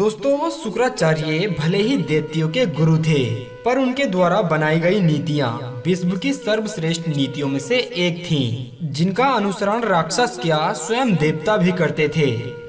दोस्तों, शुक्राचार्य भले ही दैत्यों के गुरु थे, पर उनके द्वारा बनाई गई नीतियाँ विश्व की सर्वश्रेष्ठ नीतियों में से एक थीं, जिनका अनुसरण राक्षस क्या स्वयं देवता भी करते थे।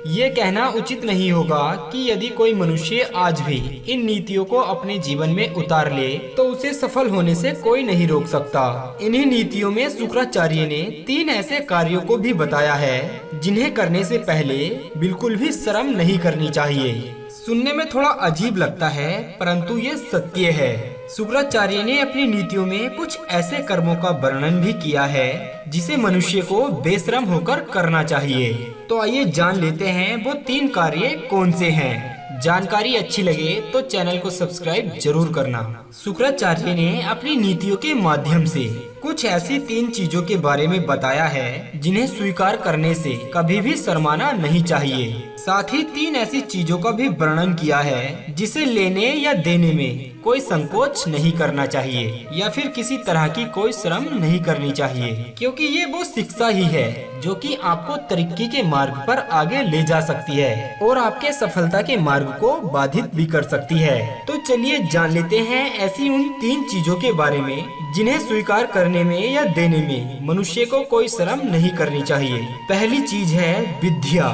ये कहना उचित नहीं होगा कि यदि कोई मनुष्य आज भी इन नीतियों को अपने जीवन में उतार ले तो उसे सफल होने से कोई नहीं रोक सकता। इन्हीं नीतियों में शुक्राचार्य ने 3 ऐसे कार्यों को भी बताया है जिन्हें करने से पहले बिल्कुल भी शर्म नहीं करनी चाहिए। सुनने में थोड़ा अजीब लगता है, परंतु ये सत्य है। शुक्राचार्य ने अपनी नीतियों में कुछ ऐसे कर्मों का वर्णन भी किया है जिसे मनुष्य को बेशर्म होकर करना चाहिए। तो आइए जान लेते हैं वो 3 कार्य कौन से हैं। जानकारी अच्छी लगे तो चैनल को सब्सक्राइब जरूर करना। शुक्राचार्य ने अपनी नीतियों के माध्यम से कुछ ऐसी 3 चीजों के बारे में बताया है जिन्हें स्वीकार करने से कभी भी शर्माना नहीं चाहिए। साथ ही 3 ऐसी चीजों का भी वर्णन किया है जिसे लेने या देने में कोई संकोच नहीं करना चाहिए या फिर किसी तरह की कोई शर्म नहीं करनी चाहिए, क्योंकि ये वो शिक्षा ही है जो कि आपको तरक्की के मार्ग पर आगे ले जा सकती है और आपके सफलता के मार्ग को बाधित भी कर सकती है। तो चलिए जान लेते हैं ऐसी उन 3 चीजों के बारे में जिन्हें स्वीकार करने में या देने में मनुष्य को कोई शर्म नहीं करनी चाहिए। पहली चीज है विद्या।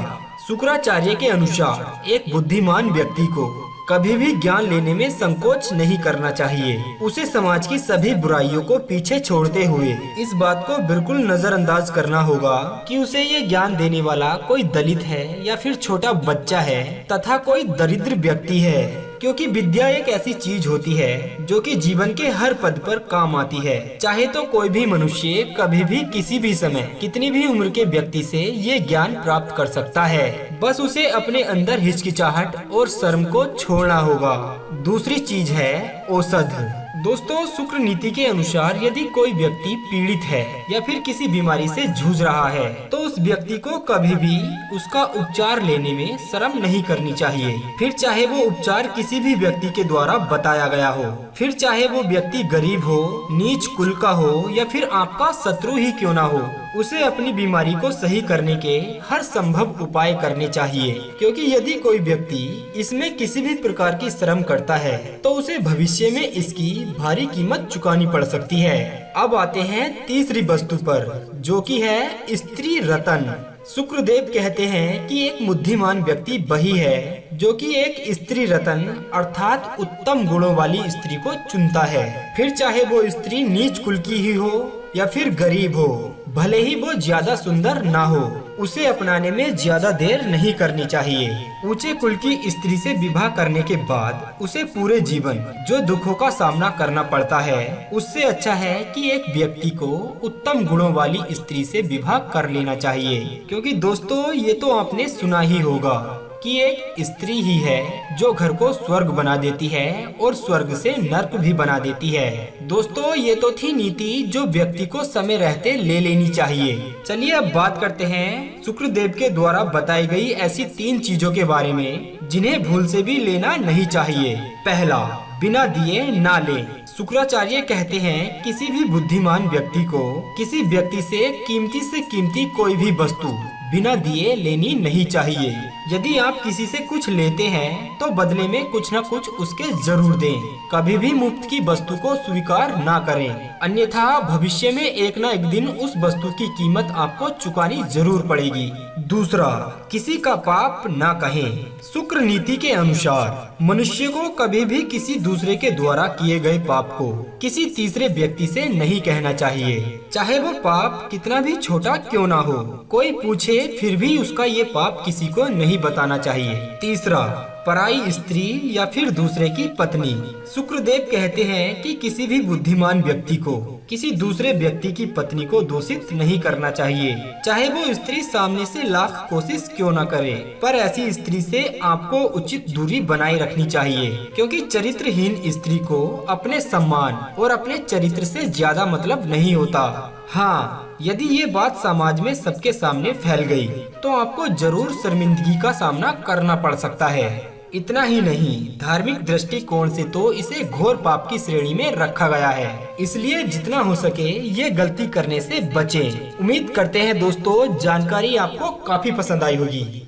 शुक्राचार्य के अनुसार एक बुद्धिमान व्यक्ति को कभी भी ज्ञान लेने में संकोच नहीं करना चाहिए। उसे समाज की सभी बुराइयों को पीछे छोड़ते हुए इस बात को बिल्कुल नजरअंदाज करना होगा कि उसे ये ज्ञान देने वाला कोई दलित है या फिर छोटा बच्चा है तथा कोई दरिद्र व्यक्ति है, क्योंकि विद्या एक ऐसी चीज होती है जो कि जीवन के हर पद पर काम आती है। चाहे तो कोई भी मनुष्य कभी भी किसी भी समय कितनी भी उम्र के व्यक्ति से ये ज्ञान प्राप्त कर सकता है, बस उसे अपने अंदर हिचकिचाहट और शर्म को छोड़ना होगा। दूसरी चीज है औषध। दोस्तों, शुक्र नीति के अनुसार यदि कोई व्यक्ति पीड़ित है या फिर किसी बीमारी से जूझ रहा है तो उस व्यक्ति को कभी भी उसका उपचार लेने में शर्म नहीं करनी चाहिए। फिर चाहे वो उपचार किसी भी व्यक्ति के द्वारा बताया गया हो, फिर चाहे वो व्यक्ति गरीब हो, नीच कुल का हो या फिर आपका शत्रु ही क्यों ना हो, उसे अपनी बीमारी को सही करने के हर संभव उपाय करने चाहिए, क्योंकि यदि कोई व्यक्ति इसमें किसी भी प्रकार की शर्म करता है तो उसे भविष्य में इसकी भारी कीमत चुकानी पड़ सकती है। अब आते हैं तीसरी वस्तु पर, जो कि है स्त्री रत्न। शुक्रदेव कहते हैं कि एक बुद्धिमान व्यक्ति वही है जो कि एक स्त्री रत्न अर्थात उत्तम गुणों वाली स्त्री को चुनता है। फिर चाहे वो स्त्री नीच कुल की ही हो या फिर गरीब हो, भले ही वो ज्यादा सुंदर ना हो, उसे अपनाने में ज्यादा देर नहीं करनी चाहिए। ऊंचे कुल की स्त्री से विवाह करने के बाद उसे पूरे जीवन जो दुखों का सामना करना पड़ता है, उससे अच्छा है कि एक व्यक्ति को उत्तम गुणों वाली स्त्री से विवाह कर लेना चाहिए। क्योंकि दोस्तों, ये तो आपने सुना ही होगा कि एक स्त्री ही है जो घर को स्वर्ग बना देती है और स्वर्ग से नर्क भी बना देती है। दोस्तों, ये तो थी नीति जो व्यक्ति को समय रहते ले लेनी चाहिए। चलिए अब बात करते हैं शुक्रदेव के द्वारा बताई गई ऐसी 3 चीजों के बारे में जिन्हें भूल से भी लेना नहीं चाहिए। पहला, बिना दिए ना ले। शुक्राचार्य कहते हैं किसी भी बुद्धिमान व्यक्ति को किसी व्यक्ति से कीमती कोई भी वस्तु बिना दिए लेनी नहीं चाहिए। यदि आप किसी से कुछ लेते हैं तो बदले में कुछ न कुछ उसके जरूर दें। कभी भी मुफ्त की वस्तु को स्वीकार ना करें, अन्यथा भविष्य में एक न एक दिन उस वस्तु की कीमत आपको चुकानी जरूर पड़ेगी। दूसरा, किसी का पाप ना कहें। शुक्र नीति के अनुसार मनुष्य को कभी भी किसी दूसरे के द्वारा किए गए पाप को किसी तीसरे व्यक्ति से नहीं कहना चाहिए, चाहे वो पाप कितना भी छोटा क्यों ना हो। कोई पूछे फिर भी उसका ये पाप किसी को नहीं बताना चाहिए। तीसरा, पराई स्त्री या फिर दूसरे की पत्नी। शुक्रदेव कहते हैं कि किसी भी बुद्धिमान व्यक्ति को किसी दूसरे व्यक्ति की पत्नी को दूषित नहीं करना चाहिए, चाहे वो स्त्री सामने से लाख कोशिश क्यों न करे। पर ऐसी स्त्री से आपको उचित दूरी बनाए रखनी चाहिए, क्योंकि चरित्रहीन स्त्री को अपने सम्मान और अपने चरित्र से ज्यादा मतलब नहीं होता। हाँ, यदि ये बात समाज में सबके सामने फैल गई तो आपको जरूर शर्मिंदगी का सामना करना पड़ सकता है। इतना ही नहीं, धार्मिक दृष्टिकोण से तो इसे घोर पाप की श्रेणी में रखा गया है। इसलिए जितना हो सके ये गलती करने से बचें। उम्मीद करते हैं दोस्तों जानकारी आपको काफी पसंद आई होगी।